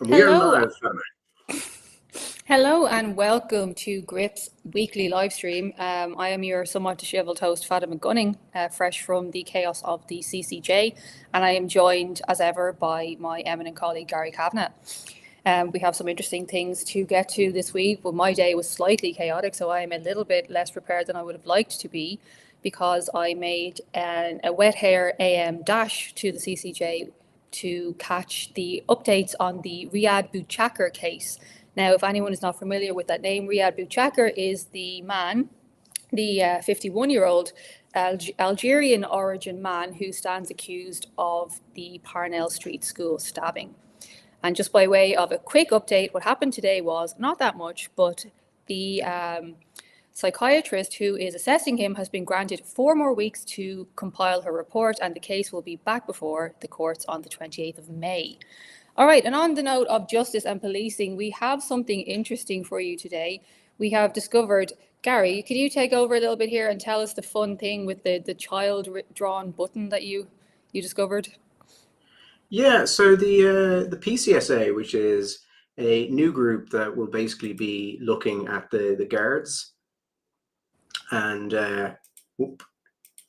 And we are Hello, live, Fatima. hello, and welcome to Gript's weekly live stream. I am your somewhat dishevelled host, Fatima Gunning, fresh from the chaos of the CCJ, and I am joined, as ever, by my eminent colleague Gary Kavanagh. We have some interesting things to get to this week, but my day was slightly chaotic, so I am a little bit less prepared than I would have liked to be because I made a wet hair AM dash to the CCJ to catch the updates on the Riyad Bouchakr case. Now, if anyone is not familiar with that name, Riyad Bouchakr is the man, the 51-year-old Algerian origin man who stands accused of the Parnell Street School stabbing. And just by way of a quick update, what happened today was not that much, but the psychiatrist who is assessing him has been granted 4 more weeks to compile her report, and the case will be back before the courts on the 28th of May. All right, and on the note of justice and policing, we have something interesting for you today. We have discovered, Gary, can you take over a little bit here and tell us the fun thing with the child drawn button that you discovered? Yeah, so the PCSA, which is a new group that will basically be looking at the guards, and whoop,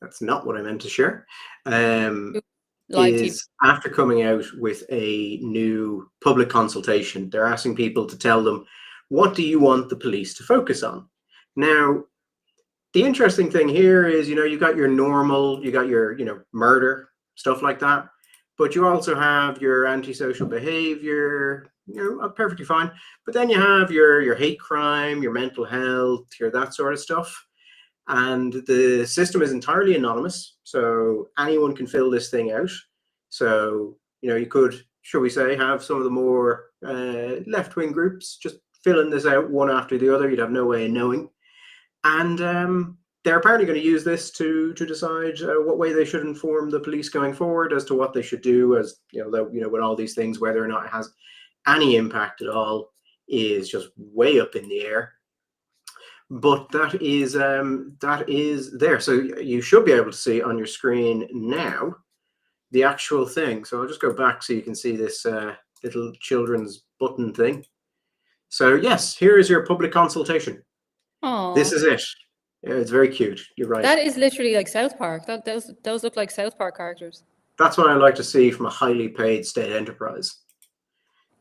that's not what I meant to share. Live TV. Is after coming out with a new public consultation, they're asking people to tell them what do you want the police to focus on. Now, the interesting thing here is, you got your normal, you got your, murder, stuff like that. But you also have your antisocial behavior, perfectly fine. But then you have your hate crime, your mental health, your that sort of stuff. And the system is entirely anonymous. So anyone can fill this thing out. So, you could, shall we say, have some of the more left-wing groups just filling this out one after the other. You'd have no way of knowing. And they're apparently going to use this to decide what way they should inform the police going forward as to what they should do, as with all these things, whether or not it has any impact at all is just way up in the air. But that is there, so you should be able to see on your screen now the actual thing. So I'll just go back so you can see this little children's button thing. So yes, here is your public consultation. This Oh, is it. Yeah, it's very cute. You're right. that is literally like South Park. Those look like South Park characters. That's what I like to see from a highly paid state enterprise.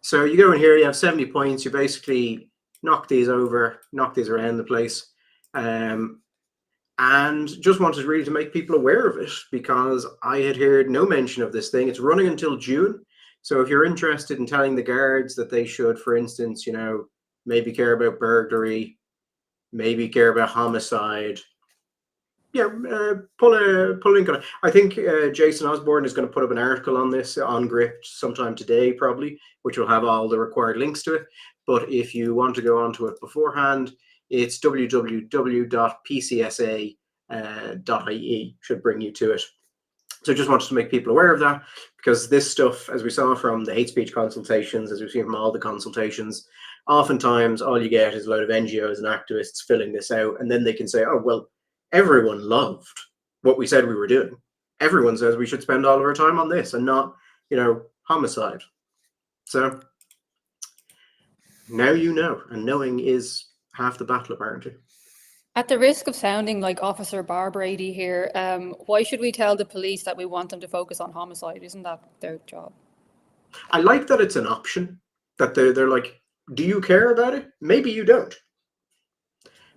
So you go in here, you have 70 points. You basically knock these over, knock these around the place. And just wanted really to make people aware of it because I had heard no mention of this thing. It's running until June. So if you're interested in telling the guards that they should, for instance, maybe care about burglary, maybe care about homicide, yeah, pull a link on it. I think Jason Osborne is going to put up an article on this on Gript sometime today, probably, which will have all the required links to it. But if you want to go onto it beforehand, it's www.pcsa.ie should bring you to it. So just wanted to make people aware of that because this stuff, as we saw from the hate speech consultations, as we've seen from all the consultations, oftentimes all you get is a load of NGOs and activists filling this out, and then they can say, oh, well, everyone loved what we said we were doing. Everyone says we should spend all of our time on this and not, homicide. So now you know, and knowing is half the battle, apparently. At the risk of sounding like Officer Barbrady here, why should we tell the police that we want them to focus on homicide? Isn't that their job? I like that it's an option, that they're like, do you care about it? Maybe you don't.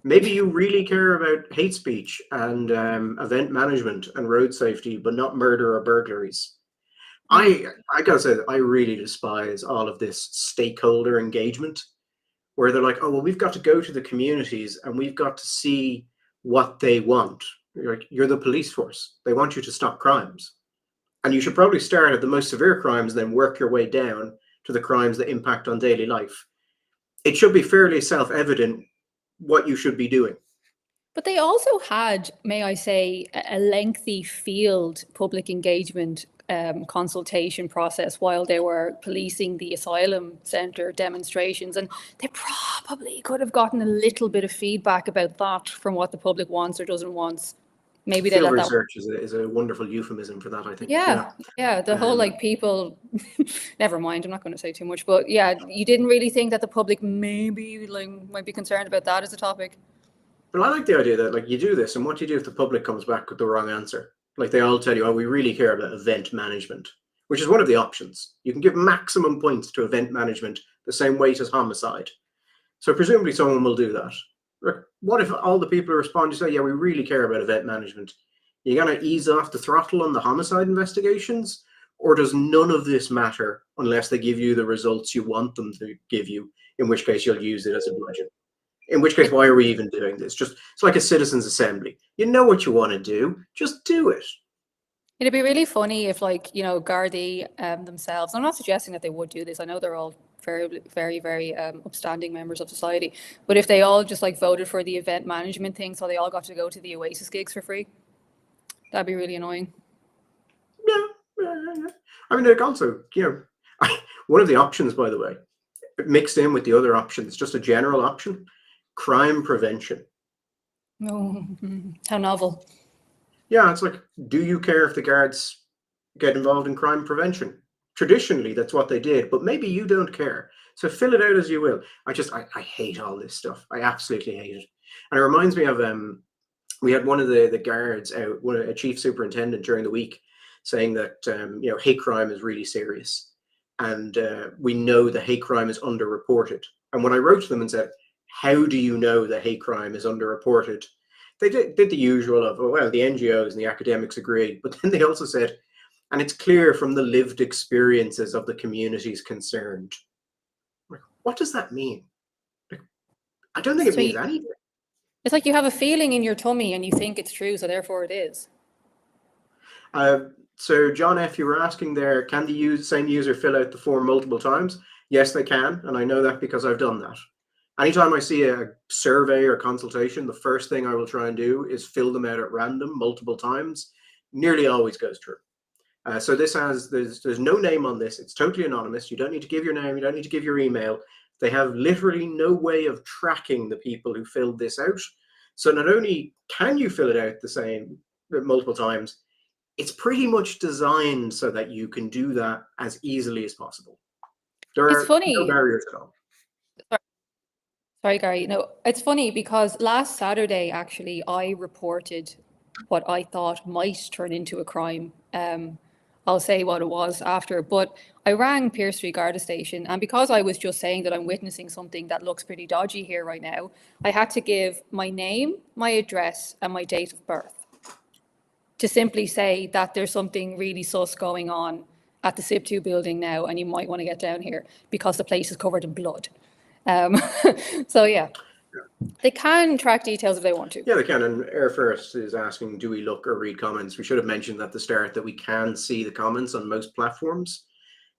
Maybe you really care about hate speech and event management and road safety, but not murder or burglaries. I gotta say that I really despise all of this stakeholder engagement, where they're like, oh well, we've got to go to the communities and we've got to see what they want. You're the police force. They want you to stop crimes, and you should probably start at the most severe crimes, then work your way down to the crimes that impact on daily life. It should be fairly self-evident what you should be doing. But they also had, may I say, a lengthy field public engagement consultation process while they were policing the asylum centre demonstrations. And they probably could have gotten a little bit of feedback about that from what the public wants or doesn't want. maybe they Field let that. research is a wonderful euphemism for that, I think. Yeah, the whole like people, never mind, I'm not going to say too much, but yeah, you didn't really think that the public maybe like might be concerned about that as a topic. But I like the idea that like you do this, and what do you do if the public comes back with the wrong answer? Like they all tell you, oh, we really care about event management, which is one of the options. You can give maximum points to event management, the same weight as homicide. So presumably someone will do that. What if all the people who respond, you say, yeah, we really care about event management. You're going to ease off the throttle on the homicide investigations? Or does none of this matter unless they give you the results you want them to give you, in which case you'll use it as a bludgeon? In which case, why are we even doing this? Just it's like a citizens' assembly. You know what you want to do, just do it. It'd be really funny if, like, you know, Gardaí themselves, I'm not suggesting that they would do this. I know they're all very, very, very upstanding members of society. But if they all just like voted for the event management thing, so they all got to go to the Oasis gigs for free, that'd be really annoying. Yeah. I mean, like also, you know, one of the options, by the way, mixed in with the other options, just a general option, crime prevention. No, how novel. Yeah, it's like, do you care if the guards get involved in crime prevention? Traditionally, that's what they did, but maybe you don't care. So fill it out as you will. I hate all this stuff. I absolutely hate it. And it reminds me of we had one of the guards out, a chief superintendent during the week, saying that you know, hate crime is really serious, and we know the hate crime is underreported. And when I wrote to them and said, "How do you know the hate crime is underreported?" They did the usual of, oh, well, the NGOs and the academics agreed, but then they also said, and it's clear from the lived experiences of the communities concerned. What does that mean? I don't think it means anything. It's like you have a feeling in your tummy and you think it's true, so therefore it is. So John F., you were asking there, can the same user fill out the form multiple times? Yes, they can, and I know that because I've done that. Anytime I see a survey or consultation, the first thing I will try and do is fill them out at random multiple times. Nearly always goes through. So this there's no name on this. It's totally anonymous. You don't need to give your name. You don't need to give your email. They have literally no way of tracking the people who filled this out. So not only can you fill it out the same multiple times, it's pretty much designed so that you can do that as easily as possible. There are no barriers at all. Sorry, Gary. No, it's funny because last Saturday, actually, I reported what I thought might turn into a crime. I'll say what it was after, but I rang Pearse Street Garda Station, and because I was just saying that I'm witnessing something that looks pretty dodgy here right now, I had to give my name, my address, and my date of birth to simply say that there's something really sus going on at the SIP2 building now, and you might want to get down here because the place is covered in blood. So yeah, they can track details if they want to. Yeah, they can. And Air First is asking, do we look or read comments? We should have mentioned at the start that we can see the comments on most platforms.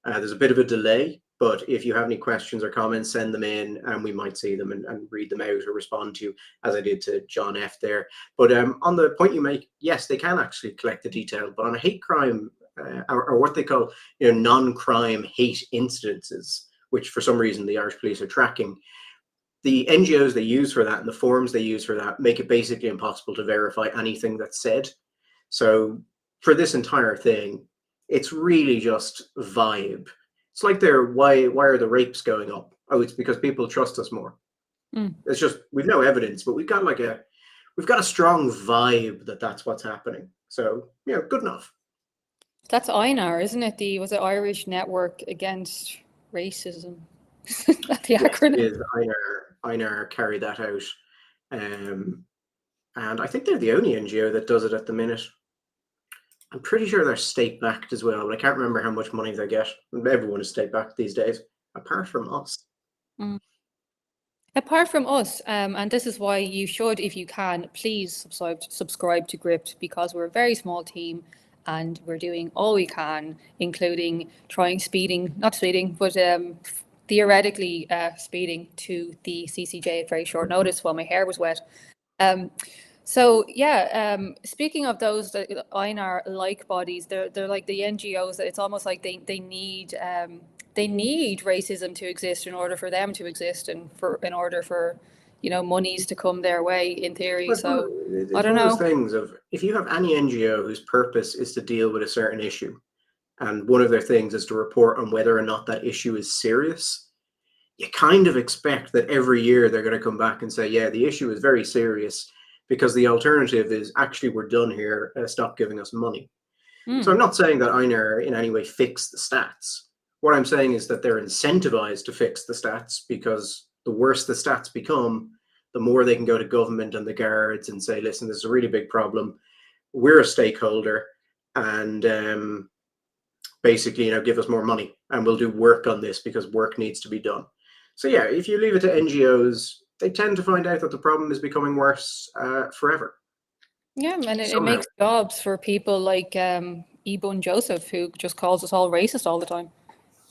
There's a bit of a delay, but if you have any questions or comments, send them in and we might see them and read them out or respond to you, as I did to John F. there. But on the point you make, yes, they can actually collect the detail, but on a hate crime or what they call, you know, non-crime hate incidences, which for some reason the Irish police are tracking, the NGOs they use for that and the forms they use for that make it basically impossible to verify anything that's said. So for this entire thing, it's really just vibe. It's like why are the rapes going up? Oh, it's because people trust us more. It's just, we've no evidence, but we've got a strong vibe that that's what's happening. So, you know, good enough. That's INAR, isn't it? Was it Irish Network Against Racism? That's the acronym. Yes, it is. INAR carry that out. And I think they're the only NGO that does it at the minute. I'm pretty sure they're state-backed as well, but I can't remember how much money they get. Everyone is state-backed these days, apart from us. Apart from us, and this is why you should, if you can, please subscribe to Gript, because we're a very small team and we're doing all we can, including trying not speeding, but theoretically speeding to the CCJ at very short notice while my hair was wet. So yeah, speaking of those that INAR-like bodies, they're like the NGOs that it's almost like they need racism to exist in order for them to exist, and in order for, monies to come their way in theory. Well, So I it's don't one of those know. things of, if you have any NGO whose purpose is to deal with a certain issue, and one of their things is to report on whether or not that issue is serious, you kind of expect that every year they're going to come back and say, yeah, the issue is very serious, because the alternative is actually, we're done here, stop giving us money. So I'm not saying that EINER in any way fix the stats. What I'm saying is that they're incentivized to fix the stats, because the worse the stats become, the more they can go to government and the guards and say, listen, this is a really big problem. We're a stakeholder, and basically, give us more money and we'll do work on this because work needs to be done. So yeah, if you leave it to NGOs, they tend to find out that the problem is becoming worse forever. Yeah, and it Somehow. makes jobs for people like Ebun Joseph, who just calls us all racist all the time.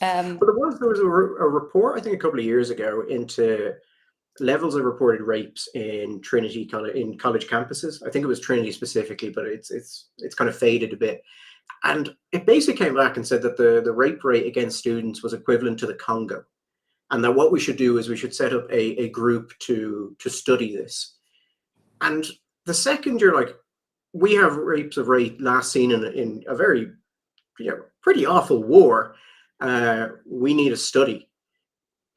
But there was a report, I think, a couple of years ago into levels of reported rapes in Trinity College, in college campuses. I think it was Trinity specifically, but it's kind of faded a bit. And it basically came back and said that the rape rate against students was equivalent to the Congo, and that what we should do is we should set up a group to study this. And the second you're like, we have rapes of rate last seen in a very pretty awful war, we need a study.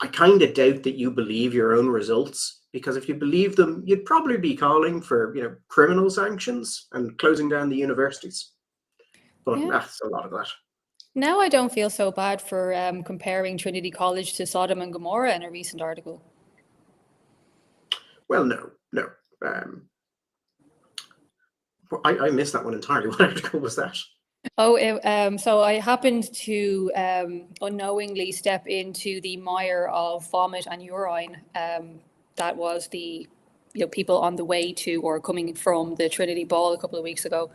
I kind of doubt that you believe your own results, because if you believe them, you'd probably be calling for criminal sanctions and closing down the universities. But Yeah. that's a lot of that. Now I don't feel so bad for comparing Trinity College to Sodom and Gomorrah in a recent article. Well, no. I missed that one entirely. What article was that? Oh, so I happened to unknowingly step into the mire of vomit and urine. That was the people on the way to or coming from the Trinity Ball a couple of weeks ago.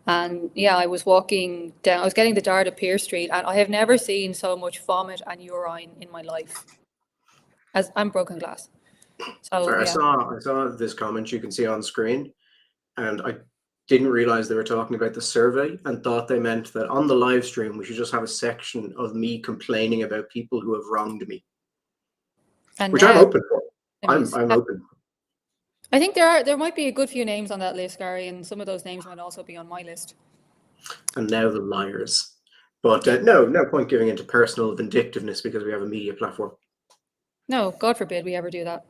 And yeah, I was walking down, I was getting the Dart up Pier Street, and I have never seen so much vomit and urine in my life. As I'm broken glass. So Sorry, yeah. I saw this comment you can see on screen, and I didn't realize they were talking about the survey, and thought they meant that on the live stream we should just have a section of me complaining about people who have wronged me, And which I'm now, open for. I'm open. I think there might be a good few names on that list, Gary, and some of those names might also be on my list. And now the liars. But no point giving into personal vindictiveness because we have a media platform. No, God forbid we ever do that.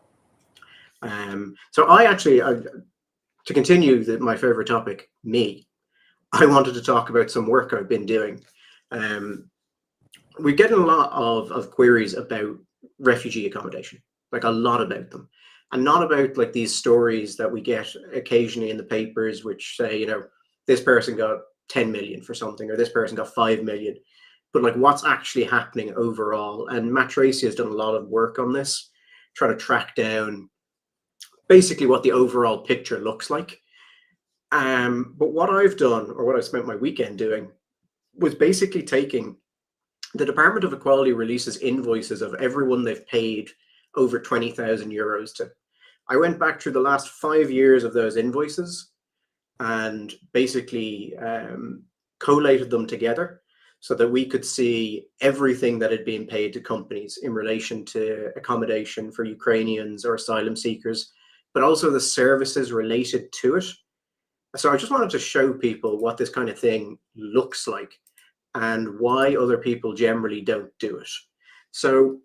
So I actually, to continue my favorite topic, I wanted to talk about some work I've been doing. We're getting a lot of queries about refugee accommodation, like a lot about them, and not about like these stories that we get occasionally in the papers, which say, this person got 10 million for something, or this person got 5 million, but like what's actually happening overall. And Matt Tracy has done a lot of work on this, trying to track down basically what the overall picture looks like. But what I've done, or what I spent my weekend doing, was basically taking the Department of Equality releases invoices of everyone they've paid over 20,000 euros to. I went back through the last 5 years of those invoices and basically collated them together so that we could see everything that had been paid to companies in relation to accommodation for Ukrainians or asylum seekers, but also the services related to it. So I just wanted to show people what this kind of thing looks like and why other people generally don't do it. So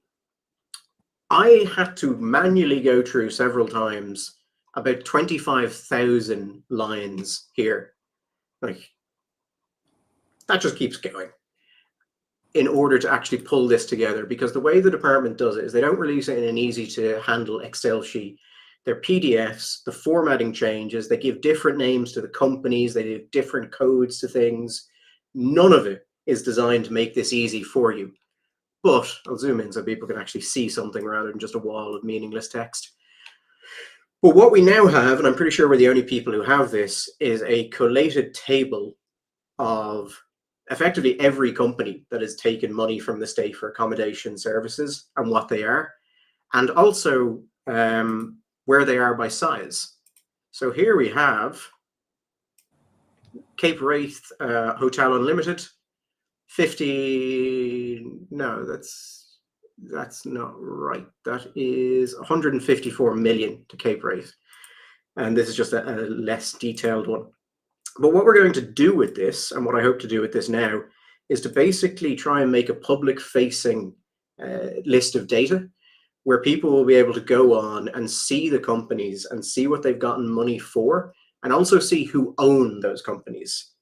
I had to manually go through several times about 25,000 lines here. Like, that just keeps going in order to actually pull this together, because the way the department does it is they don't release it in an easy to handle Excel sheet. They're PDFs, the formatting changes, they give different names to the companies, they give different codes to things. None of it is designed to make this easy for you. But I'll zoom in so people can actually see something rather than just a wall of meaningless text. But what we now have, and I'm pretty sure we're the only people who have this, is a collated table of effectively every company that has taken money from the state for accommodation services and what they are, and also where they are by size. So here we have Cape Wraith Hotel Unlimited, 50, no, that's that's not right. That is 154 million to Cape Wraith. And this is just a less detailed one. But what we're going to do with this, and what I hope to do with this now, is to basically try and make a public-facing list of data where people will be able to go on and see the companies and see what they've gotten money for, and also see who own those companies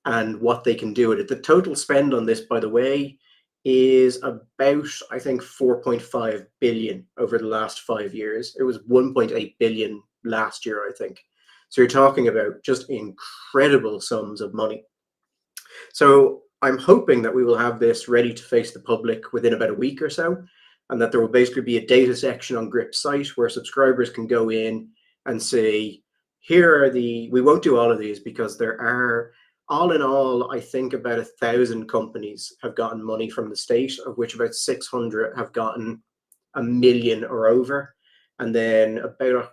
and what they can do with it. The total spend on this, by the way, is about, I think, 4.5 billion over the last 5 years. It was 1.8 billion last year, I think. So you're talking about just incredible sums of money. So I'm hoping that we will have this ready to face the public within about a week or so, and that there will basically be a data section on Gript's site where subscribers can go in and say, here are the, we won't do all of these because there are, all in all, I think about 1,000 companies have gotten money from the state, of which about 600 have gotten 1 million or over. And then about,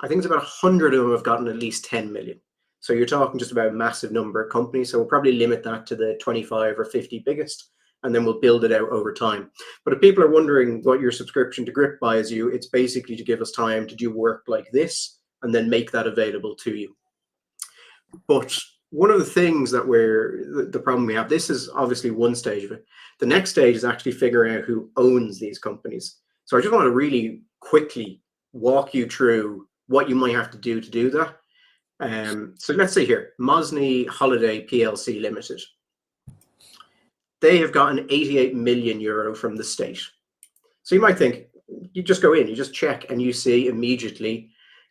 I think it's about 100 of them have gotten at least 10 million. So you're talking just about a massive number of companies. So we'll probably limit that to the 25 or 50 biggest, and then we'll build it out over time. But if people are wondering what your subscription to Gript buys you, it's basically to give us time to do work like this and then make that available to you. But one of the things that the problem we have, this is obviously one stage of it. The next stage is actually figuring out who owns these companies. So I just want to really quickly walk you through what you might have to do that. So let's say here, Mosney Holiday PLC Limited. They have gotten 88 million euro from the state. So you might think, you just go in, you just check, and you see immediately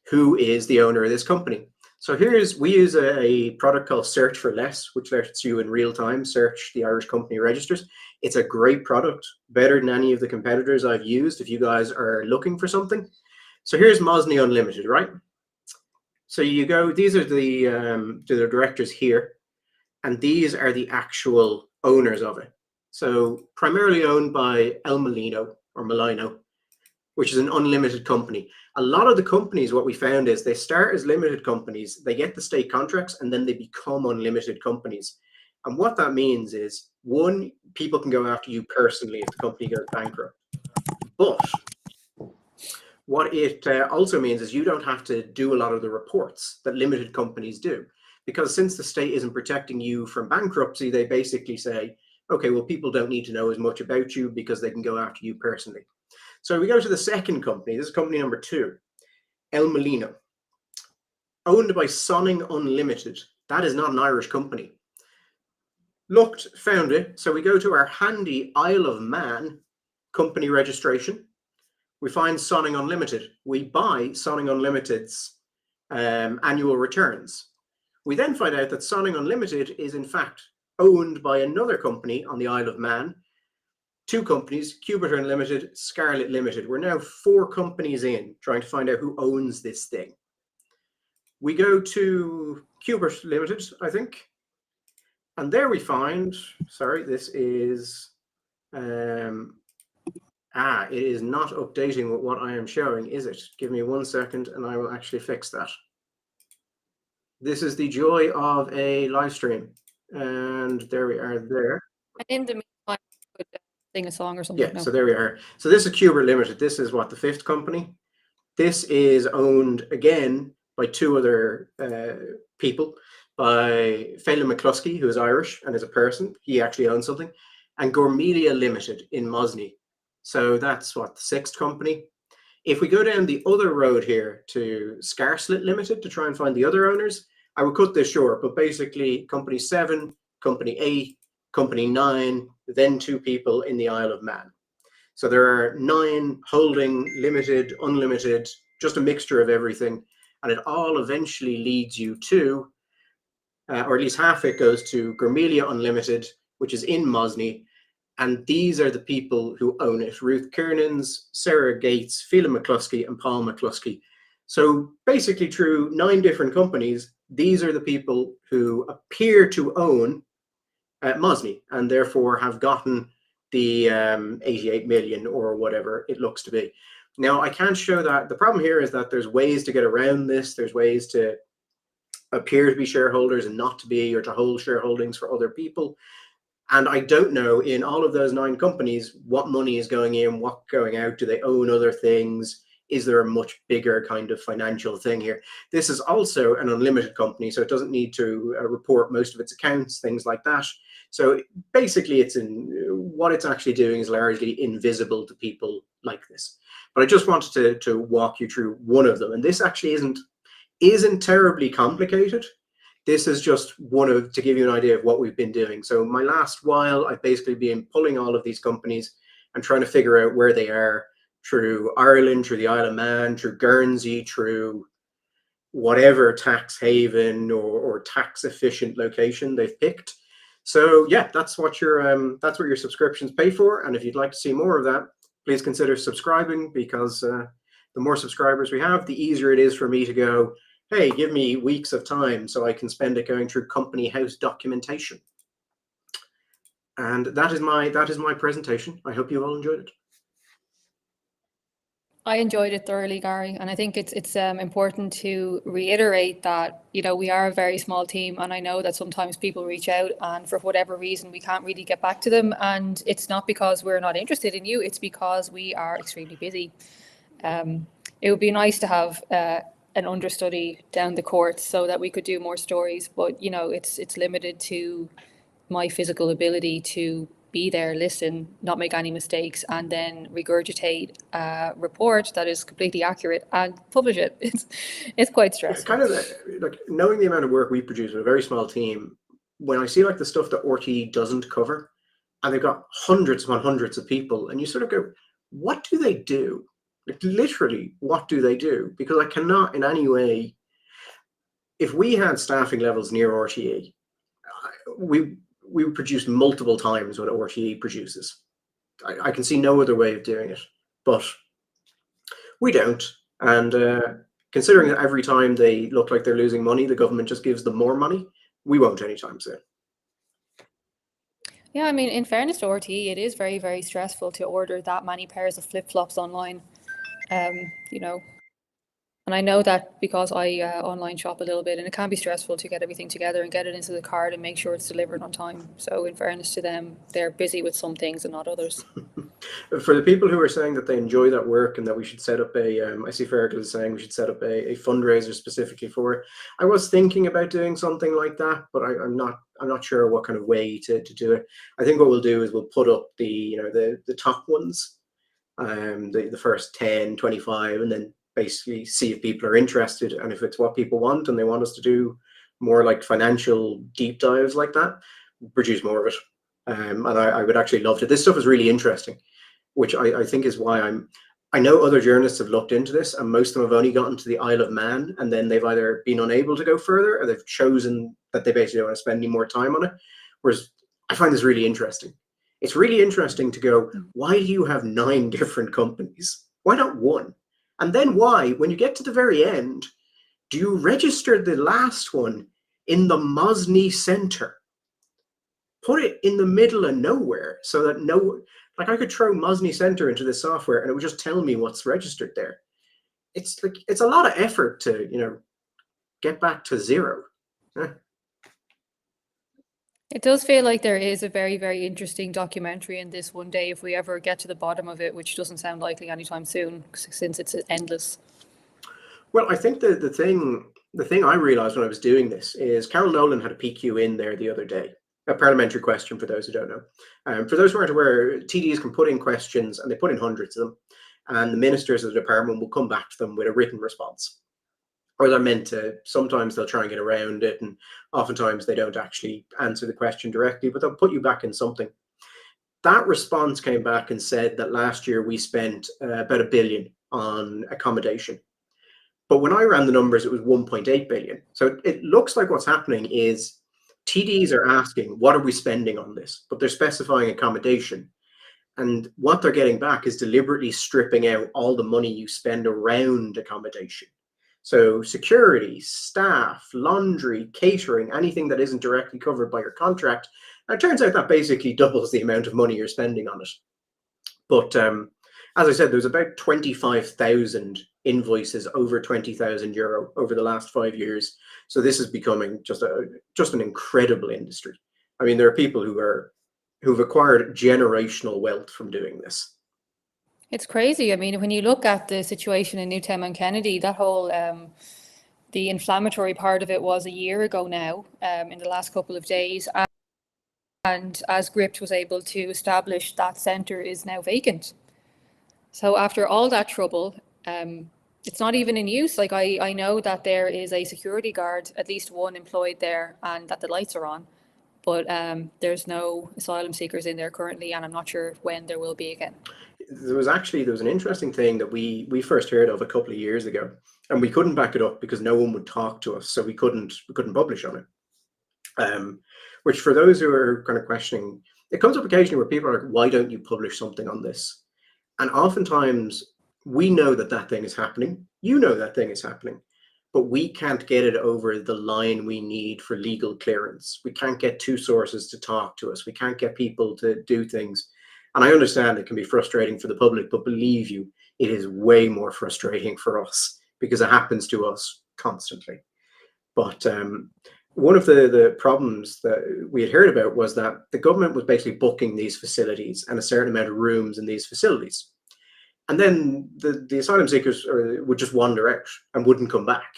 who is the owner of this company. So we use a product called Search for Less, which lets you in real time search the Irish company registers. It's a great product, better than any of the competitors I've used if you guys are looking for something. So here's Mosney Unlimited, right? So you go, these are the directors here, and these are the actual owners of it. So primarily owned by El Molino, or Molino, which is an unlimited company. A lot of the companies, what we found is they start as limited companies, they get the state contracts, and then they become unlimited companies. And what that means is, one, people can go after you personally if the company goes bankrupt. But what it also means is you don't have to do a lot of the reports that limited companies do. Because since the state isn't protecting you from bankruptcy, they basically say, okay, well, people don't need to know as much about you because they can go after you personally. So we go to the second company. This is company number 2, El Molino, owned by Sonning Unlimited. That is not an Irish company. Looked, found it. So we go to our handy Isle of Man company registration. We find Sonning Unlimited. We buy Sonning Unlimited's annual returns. We then find out that Sonning Unlimited is in fact owned by another company on the Isle of Man. 2 companies, Cubitor Unlimited, Scarlet Limited. We're now 4 companies in trying to find out who owns this thing. We go to Cubitor Limited, I think. And there we find, sorry, this is, it is not updating with what I am showing, is it? Give me 1 second and I will actually fix that. This is the joy of a live stream. And there we are there. And in the meantime, could sing a song or something. Yeah, so there we are. So this is Cubitor Limited. This is what, the 5th company. This is owned again by 2 other people, by Phelan McCluskey, who is Irish and is a person. He actually owns something. And Gormelia Limited in Mosney. So that's what, the 6th company. If we go down the other road here to Scarslet Limited to try and find the other owners, I would cut this short, but basically company 7, company 8, company 9, then 2 people in the Isle of Man. So there are 9 holding, limited, unlimited, just a mixture of everything. And it all eventually leads you to, or at least half it goes to Gormelia Unlimited, which is in Mosney. And these are the people who own it: Ruth Kiernans, Sarah Gates, Phelan McCluskey, and Paul McCluskey. So basically through 9 different companies, these are the people who appear to own Mosney and therefore have gotten the 88 million or whatever it looks to be. Now, I can't show that. The problem here is that there's ways to get around this. There's ways to appear to be shareholders and not to be, or to hold shareholdings for other people. And I don't know in all of those 9 companies what money is going in, what's going out. Do they own other things? Is there a much bigger kind of financial thing here? This is also an unlimited company, so it doesn't need to report most of its accounts, things like that. So basically, what it's actually doing is largely invisible to people like this. But I just wanted to walk you through one of them, and this actually isn't terribly complicated. This is just to give you an idea of what we've been doing. So my last while, I've basically been pulling all of these companies and trying to figure out where they are through Ireland, through the Isle of Man, through Guernsey, through whatever tax haven or tax efficient location they've picked. So yeah, that's what your subscriptions pay for. And if you'd like to see more of that, please consider subscribing, because the more subscribers we have, the easier it is for me to go, hey, give me weeks of time so I can spend it going through company house documentation. And that is my presentation. I hope you all enjoyed it. I enjoyed it thoroughly, Gary, and I think it's important to reiterate that, you know, we are a very small team, and I know that sometimes people reach out and for whatever reason we can't really get back to them, and it's not because we're not interested in you, it's because we are extremely busy. It would be nice to have an understudy down the courts so that we could do more stories, but you know, it's limited to my physical ability to be there, listen, not make any mistakes, and then regurgitate a report that is completely accurate and publish it. It's quite stressful. Kind of like knowing the amount of work we produce with a very small team, when I see like the stuff that RTE doesn't cover, and they've got hundreds upon hundreds of people, and you sort of go, what do they do? Like literally, what do they do? Because I cannot in any way, if we had staffing levels near RTE, we would produce multiple times what RTE produces. I can see no other way of doing it, but we don't. And considering that every time they look like they're losing money, the government just gives them more money, we won't anytime soon. Yeah, I mean, in fairness to RTE, it is very, very stressful to order that many pairs of flip-flops online. You know, and I know that because I online shop a little bit, and it can be stressful to get everything together and get it into the cart and make sure it's delivered on time. So in fairness to them, they're busy with some things and not others. For the people who are saying that they enjoy that work and that we should set up I see Fergal is saying we should set up a fundraiser specifically for it. I was thinking about doing something like that, but I'm not sure what kind of way to do it. I think what we'll do is we'll put up the top ones, the first 10, 25, and then basically see if people are interested, and if it's what people want and they want us to do more like financial deep dives like that, produce more of it. And I would actually love to. This stuff is really interesting, which I think is why I know other journalists have looked into this, and most of them have only gotten to the Isle of Man, and then they've either been unable to go further or they've chosen that they basically don't want to spend any more time on it. Whereas I find this really interesting. It's really interesting to go, why do you have 9 different companies? Why not one? And then why, when you get to the very end, do you register the last one in the Mosney Center? Put it in the middle of nowhere so that like I could throw Mosney Center into this software and it would just tell me what's registered there. It's like, it's a lot of effort to, get back to zero. Yeah. It does feel like there is a very, very interesting documentary in this one day if we ever get to the bottom of it, which doesn't sound likely anytime soon since it's endless. Well, I think the thing I realized when I was doing this is Carol Nolan had a PQ in there the other day, a parliamentary question for those who don't know. For those who aren't aware, TDs can put in questions, and they put in hundreds of them, and the ministers of the department will come back to them with a written response. Or they're meant to. Sometimes they'll try and get around it, and oftentimes they don't actually answer the question directly, but they'll put you back in something. That response came back and said that last year we spent about $1 billion on accommodation. But when I ran the numbers, it was 1.8 billion. So it looks like what's happening is TDs are asking, what are we spending on this? But they're specifying accommodation. And what they're getting back is deliberately stripping out all the money you spend around accommodation. So security, staff, laundry, catering, anything that isn't directly covered by your contract. And it turns out that basically doubles the amount of money you're spending on it. But as I said, there's about 25,000 invoices over 20,000 euro over the last 5 years. So this is becoming just an incredible industry. I mean, there are people who are who've acquired generational wealth from doing this. It's crazy. I mean, when you look at the situation in Newtown and Kennedy, that whole the inflammatory part of it was a year ago now, in the last couple of days. And as Gript was able to establish, that centre is now vacant. So after all that trouble, it's not even in use. Like I know that there is a security guard, at least one employed there, and that the lights are on. But there's no asylum seekers in there currently, and I'm not sure when there will be again. There was an interesting thing that we first heard of a couple of years ago, and we couldn't back it up because no one would talk to us, so we couldn't publish on it. Which, for those who are kind of questioning, it comes up occasionally where people are like, "Why don't you publish something on this?" And oftentimes we know that that thing is happening. You know that thing is happening, but we can't get it over the line we need for legal clearance. We can't get two sources to talk to us. We can't get people to do things. And I understand it can be frustrating for the public, but believe you, it is way more frustrating for us because it happens to us constantly. But one of the problems that we had heard about was that the government was basically booking these facilities and a certain amount of rooms in these facilities. And then the asylum seekers would just wander out and wouldn't come back.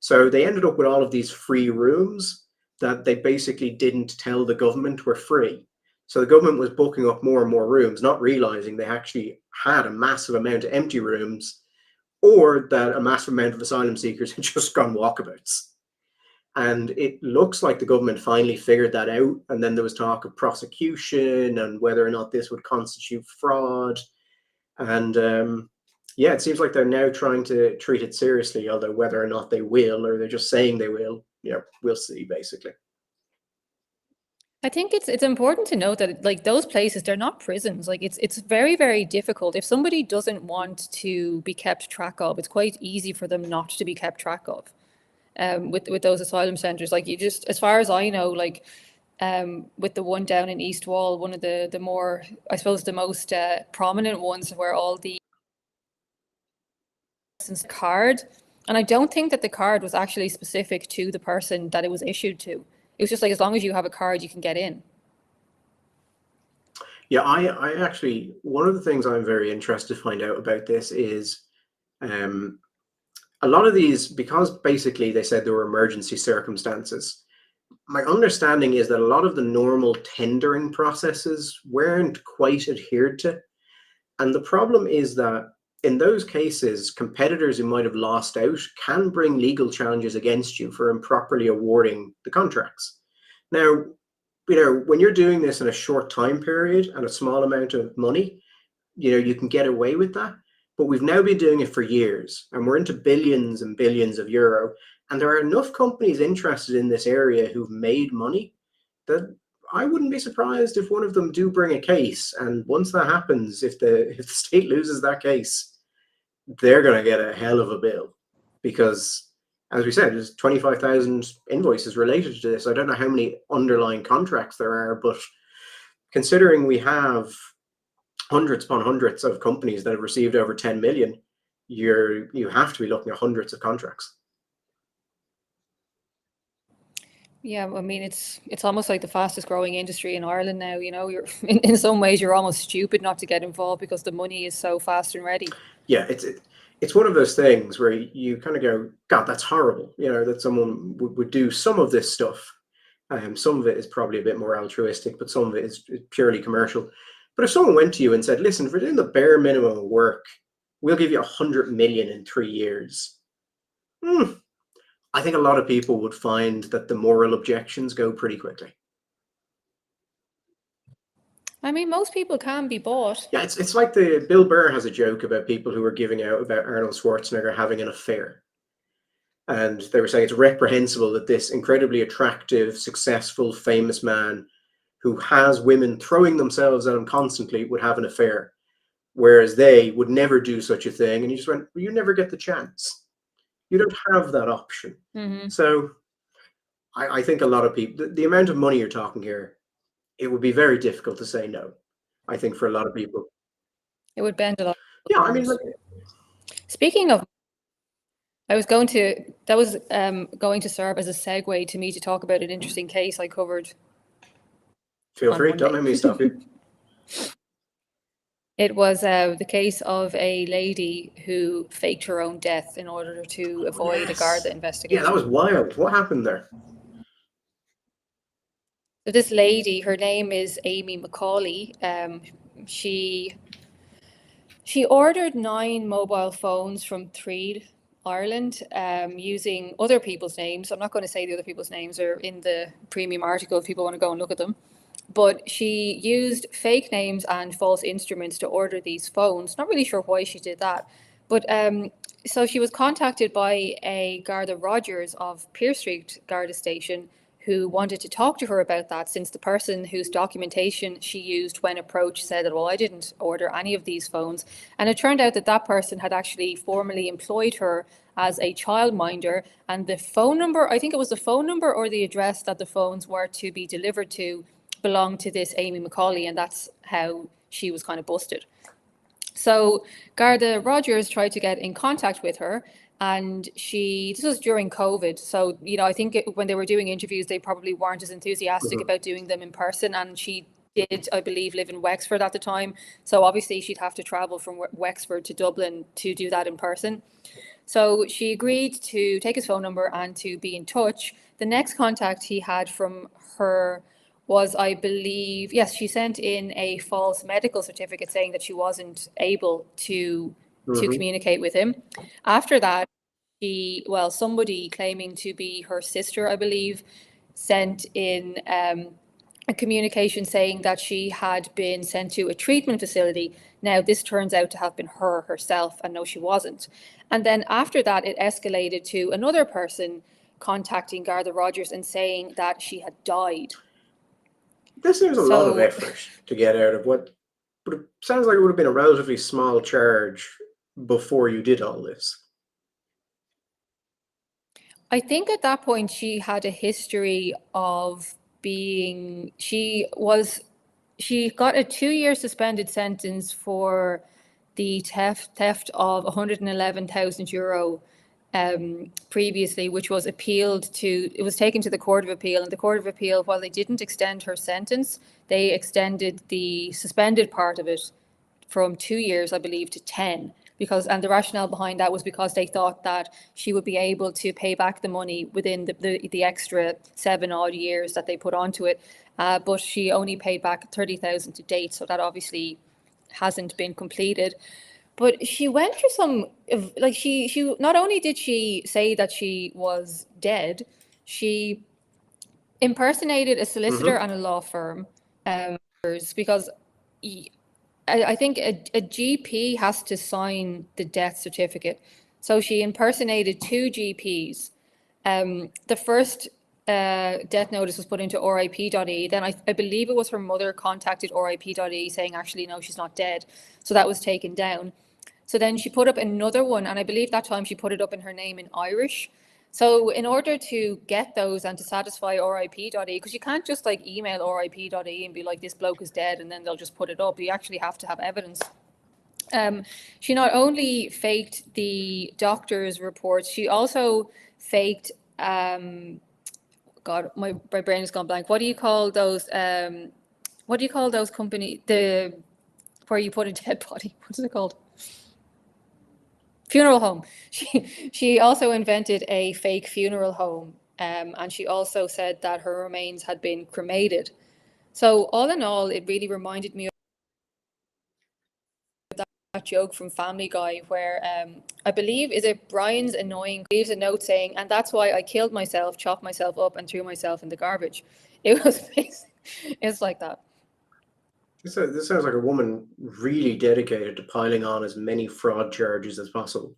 So they ended up with all of these free rooms that they basically didn't tell the government were free. So the government was booking up more and more rooms, not realizing they actually had a massive amount of empty rooms, or that a massive amount of asylum seekers had just gone walkabouts. And it looks like the government finally figured that out. And then there was talk of prosecution and whether or not this would constitute fraud. And yeah, it seems like they're now trying to treat it seriously, although whether or not they will, or they're just saying they will, we'll see, basically. I think it's important to note that, like, those places, they're not prisons. Like, it's very, very difficult. If somebody doesn't want to be kept track of, it's quite easy for them not to be kept track of. With those asylum centres, like, you just, as far as I know, like, with the one down in East Wall, one of the more, I suppose, the most prominent ones, where all the card, and I don't think that the card was actually specific to the person that it was issued to. It was just like, as long as you have a card, you can get in. Yeah, I actually, one of the things I'm very interested to find out about this is a lot of these, because basically they said there were emergency circumstances. My understanding is that a lot of the normal tendering processes weren't quite adhered to. And the problem is that in those cases, competitors who might have lost out can bring legal challenges against you for improperly awarding the contracts. Now, when you're doing this in a short time period and a small amount of money, you can get away with that. But we've now been doing it for years, and we're into billions and billions of euro. And there are enough companies interested in this area who've made money that I wouldn't be surprised if one of them do bring a case. And once that happens, if the state loses that case, they're going to get a hell of a bill, because, as we said, there's 25,000 invoices related to this. I don't know how many underlying contracts there are, but considering we have hundreds upon hundreds of companies that have received over 10 million, you have to be looking at hundreds of contracts. Yeah, I mean, it's almost like the fastest growing industry in Ireland now. You're in some ways you're almost stupid not to get involved because the money is so fast and ready. Yeah, it's one of those things where you kind of go, God, that's horrible. That someone would do some of this stuff. Some of it is probably a bit more altruistic, but some of it is purely commercial. But if someone went to you and said, listen, if we're doing the bare minimum of work, we'll give you 100 million in 3 years. I think a lot of people would find that the moral objections go pretty quickly. I mean, most people can be bought. Yeah, it's like the Bill Burr has a joke about people who were giving out about Arnold Schwarzenegger having an affair. And they were saying it's reprehensible that this incredibly attractive, successful, famous man who has women throwing themselves at him constantly would have an affair, whereas they would never do such a thing. And you just went, well, you never get the chance. You don't have that option. Mm-hmm. So I think a lot of people, the amount of money you're talking here, it would be very difficult to say no. I think for a lot of people. It would bend a lot. Yeah, I mean, speaking of, that was going to serve as a segue to me to talk about an interesting case I covered. Feel on free, don't Monday. let me stop you. It was the case of a lady who faked her own death in order to avoid a Garda investigation. Yeah, that was wild. What happened there? So this lady, her name is Amy Macaulay. She ordered 9 mobile phones from Threed, Ireland, using other people's names. I'm not going to say the other people's names are in the premium article if people want to go and look at them. But she used fake names and false instruments to order these phones. Not really sure why she did that. But so she was contacted by a Garda Rogers of Pearse Street Garda Station who wanted to talk to her about that, since the person whose documentation she used when approached said that, well, I didn't order any of these phones. And it turned out that that person had actually formerly employed her as a childminder, and the phone number, I think it was the phone number or the address that the phones were to be delivered to, belonged to this Amy Macaulay, and that's how she was kind of busted. So Garda Rogers tried to get in contact with her, and this was during COVID. So, I think when they were doing interviews, they probably weren't as enthusiastic about doing them in person. And she did, I believe, live in Wexford at the time. So obviously she'd have to travel from Wexford to Dublin to do that in person. So she agreed to take his phone number and to be in touch. The next contact he had from her was, I believe, yes, she sent in a false medical certificate saying that she wasn't able to communicate with him. After that, somebody claiming to be her sister, I believe, sent in a communication saying that she had been sent to a treatment facility. Now, this turns out to have been her herself, and no, she wasn't. And then after that, it escalated to another person contacting Garda Rogers and saying that she had died. This seems a lot of effort to get out of what, but it sounds like it would have been a relatively small charge before you did all this. I think at that point she had a history of she got a 2-year suspended sentence for the theft of €111,000 previously, which was it was taken to the Court of Appeal, and the Court of Appeal, while they didn't extend her sentence, they extended the suspended part of it from 2 years, I believe, to 10. And the rationale behind that was because they thought that she would be able to pay back the money within the extra 7 odd years that they put onto it. But she only paid back 30,000 to date, so that obviously hasn't been completed. But she went through some, like she not only did she say that she was dead, she impersonated a solicitor and a law firm, because I think a GP has to sign the death certificate. So she impersonated 2 GPs. The first death notice was put into RIP.E. Then I believe it was her mother contacted RIP.E saying, actually, no, she's not dead. So that was taken down. So then she put up another one, and I believe that time she put it up in her name in Irish. So in order to get those and to satisfy RIP.E, because you can't just like email RIP.E and be like, this bloke is dead, and then they'll just put it up. You actually have to have evidence. She not only faked the doctor's reports, she also faked, God, my brain has gone blank. What do you call those company, where you put a dead body? What is it called? Funeral home. She also invented a fake funeral home, and she also said that her remains had been cremated. So all in all, it really reminded me of that joke from Family Guy where I believe, is it Brian's annoying, leaves a note saying, and that's why I killed myself, chopped myself up, and threw myself in the garbage. It's like that. This sounds like a woman really dedicated to piling on as many fraud charges as possible.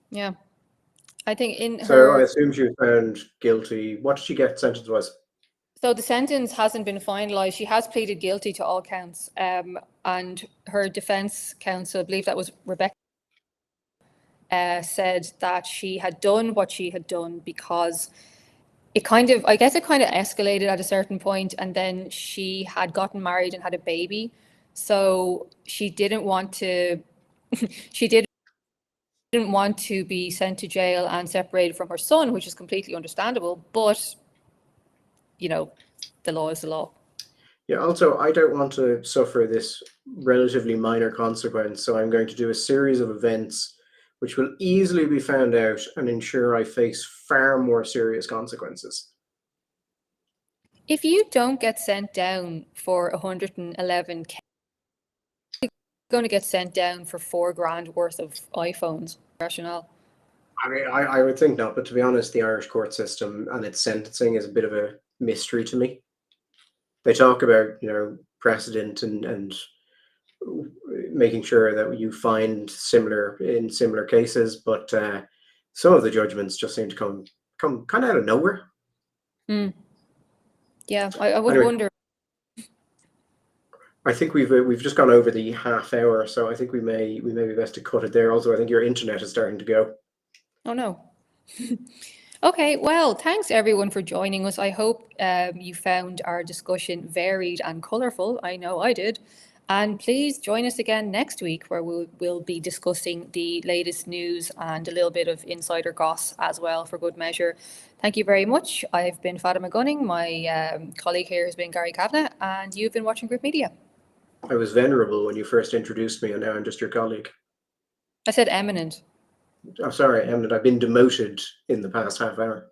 Yeah. I think I assume she was found guilty. What did she get sentence-wise? So the sentence hasn't been finalised. She has pleaded guilty to all counts, and her defence counsel, I believe that was Rebecca, said that she had done what she had done because it kind of escalated at a certain point, and then she had gotten married and had a baby. So she didn't want to, she didn't want to be sent to jail and separated from her son, which is completely understandable, but, the law is the law. Yeah, also, I don't want to suffer this relatively minor consequence, so I'm going to do a series of events which will easily be found out and ensure I face far more serious consequences. If you don't get sent down for 111K, you're going to get sent down for $4,000 worth of iPhones. Rationale. I mean, I would think not, but to be honest, the Irish court system and its sentencing is a bit of a mystery to me. They talk about, precedent and making sure that you find similar cases, but some of the judgments just seem to come kind of out of nowhere. Yeah, I would Anyway, wonder. I think we've just gone over the half hour, so I think we may be best to cut it there. Also, I think your internet is starting to go. Oh no. Okay, well, thanks everyone for joining us. I hope you found our discussion varied and colourful. I know I did. And please join us again next week, where we'll be discussing the latest news and a little bit of insider goss as well, for good measure. Thank you very much. I've been Fatima Gunning. My colleague here has been Gary Kavanagh, and you've been watching Gript Media. I was venerable when you first introduced me, and now I'm just your colleague. I said eminent. I'm sorry, eminent. I've been demoted in the past half hour.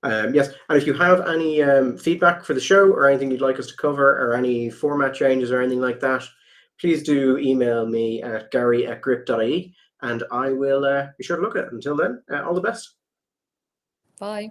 Yes, and if you have any feedback for the show or anything you'd like us to cover or any format changes or anything like that, please do email me at gary@gript.ie and I will be sure to look at it. Until then, all the best. Bye.